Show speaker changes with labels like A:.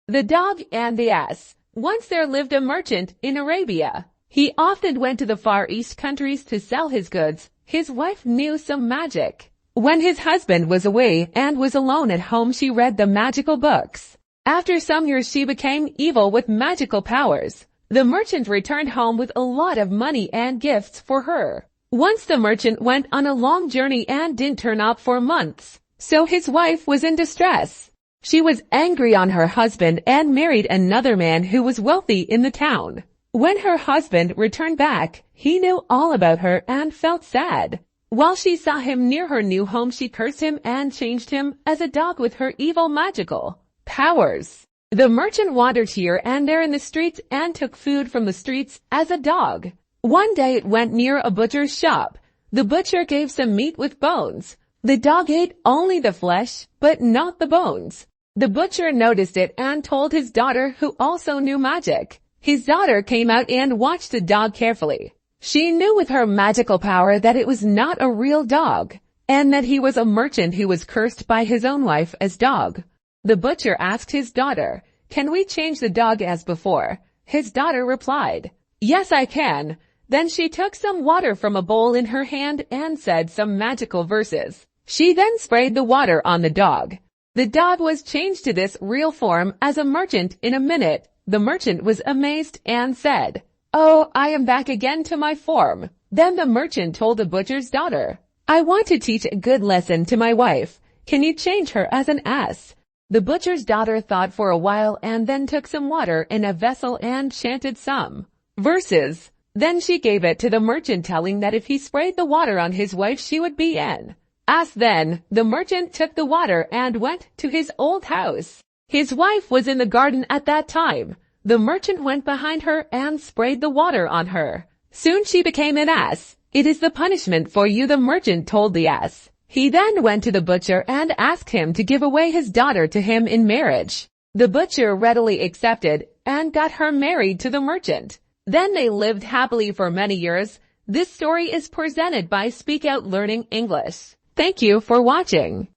A: The Dog and the Ass. Once there lived a merchant in Arabia. He often went to the Far East countries to sell his goods. His wife knew some magic. When his husband was away and was alone at home, she read the magical books. After some years, she became evil with magical powers. The merchant returned home with a lot of money and gifts for her. Once the merchant went on a long journey and didn't turn up for months. So his wife was in distress. She was angry on her husband and married another man who was wealthy in the town. When her husband returned back, he knew all about her and felt sad. While she saw him near her new home, she cursed him and changed him as a dog with her evil magical powers. The merchant wandered here and there in the streets and took food from the streets as a dog. One day it went near a butcher's shop. The butcher gave some meat with bones. The dog ate only the flesh, but not the bones. The butcher noticed it and told his daughter, who also knew magic. His daughter came out and watched the dog carefully. She knew with her magical power that it was not a real dog, and that he was a merchant who was cursed by his own wife as dog. The butcher asked his daughter, "Can we change the dog as before?" His daughter replied, "Yes, I can." Then she took some water from a bowl in her hand and said some magical verses. She then sprayed the water on the dog. The dog was changed to this real form as a merchant in a minute. The merchant was amazed and said, "Oh, I am back again to my form." Then the merchant told the butcher's daughter, "I want to teach a good lesson to my wife. Can you change her as an ass?" The butcher's daughter thought for a while and then took some water in a vessel and chanted some verses. Then she gave it to the merchant, telling that if he sprayed the water on his wife, she would be an ass. Then the merchant took the water and went to his old house. His wife was in the garden at that time. The merchant went behind her and sprayed the water on her. Soon she became an ass. "It is the punishment for you," the merchant told the ass. He then went to the butcher and asked him to give away his daughter to him in marriage. The butcher readily accepted and got her married to the merchant. Then they lived happily for many years. This story is presented by Speak Out Learning English. Thank you for watching.